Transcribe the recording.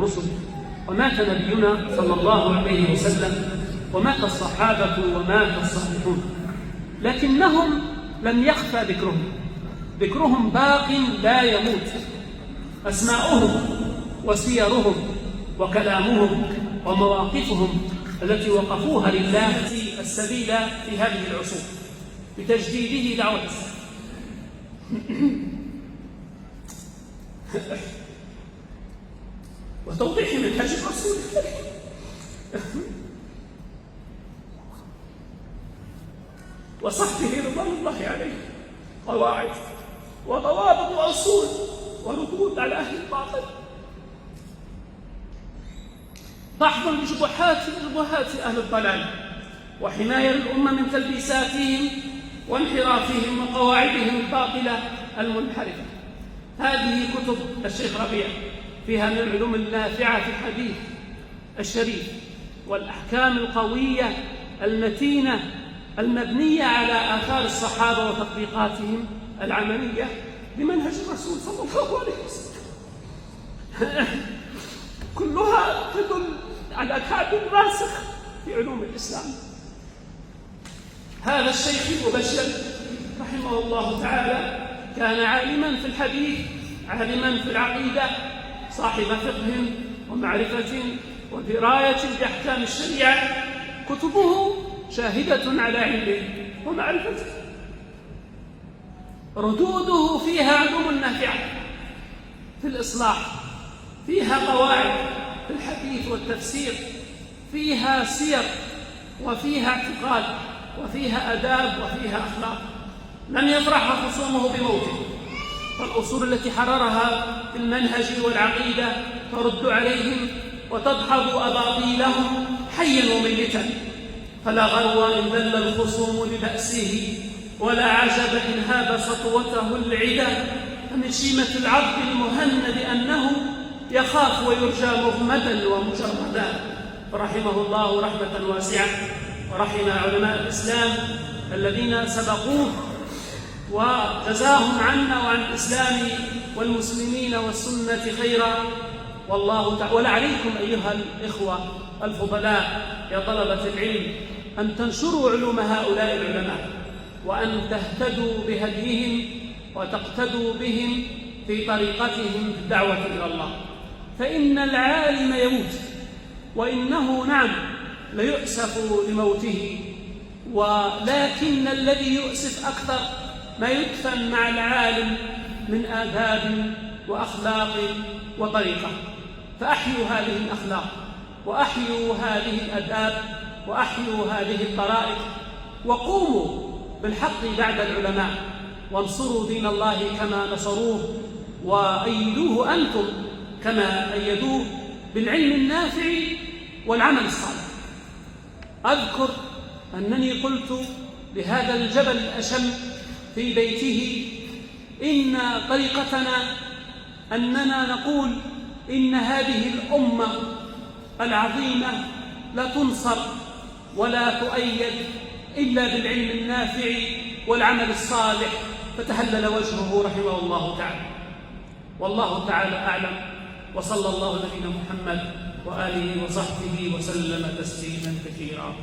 الرسل، ومات نبينا صلى الله عليه وسلم، ومات الصحابة، ومات الصالحون، لكنهم لم يخفى ذكرهم باق لا يموت. أسماؤهم وسيرهم وكلامهم ومواقفهم التي وقفوها لله السبيل في هذه العصور بتجديده دعوة السلام وتوضيح منهج الرسول وصحبه رضوان الله عليه قواعد وضوابط وأصول وردود على أهل الباطل، بحث لشبهات أهل الضلال، وحماية الأمة من تلبيساتهم وانحرافهم وقواعدهم الباطلة المنحرفة. هذه كتب الشيخ ربيع فيها من العلوم النافعة في الحديث الشريف والأحكام القوية المتينة المبنية على آثار الصحابة وتطبيقاتهم العملية لمنهج الرسول صلى الله عليه وسلم، كلها تدل على كعب راسخ في علوم الإسلام. هذا الشيخ المبشر رحمه الله تعالى كان عالما في الحديث، عالما في العقيدة، صاحب فقه ومعرفة ودراية بأحكام الشريعة، كتبه شاهدة على علمه ومعرفته، ردوده فيها علوم نافعة في الإصلاح، فيها قواعد في الحديث والتفسير، فيها سير وفيها اعتقاد وفيها أداب وفيها أخلاق. لن يفرح خصومه بموته، فالأصول التي حررها في المنهج والعقيدة ترد عليهم وتدحض أباطيلهم حيا وميتا، فلا غرو إن ذل الخصوم لبأسه، ولا عجب إن هاب سطوته العدا، فمن شيمة العبد المهند أنه يخاف ويرجى مغمدا ومجردا. فرحمه الله رحمة واسعة، ورحم علماء الإسلام الذين سبقوه، وجزاهم عنا وعن الإسلام والمسلمين والسنة خيرا. والله تعالى ولعليكم أيها الإخوة الفضلاء يا طلبة العلم أن تنشروا علوم هؤلاء العلماء، وأن تهتدوا بهديهم وتقتدوا بهم في طريقتهم في الدعوة إلى الله، فإن العالم يموت، وإنه نعم ليؤسف لموته، ولكن الذي يؤسف أكثر ما يدفن مع العالم من آداب وأخلاق وطريقة. فأحيوا هذه الأخلاق، وأحيوا هذه الآداب، وأحيوا هذه الطرائق، وقوموا بالحق بعد العلماء، وانصروا دين الله كما نصروه، وأيدوه أنتم كما أيدوه بالعلم النافع والعمل الصالح. أذكر أنني قلت لهذا الجبل الأشم في بيته إن طريقتنا أننا نقول إن هذه الأمة العظيمة لا تنصر ولا تؤيد إلا بالعلم النافع والعمل الصالح، فتهلل وجهه رحمه الله تعالى. والله تعالى أعلم، وصلى الله على نبينا محمد وآله وصحبه وسلم تسليما كثيرا.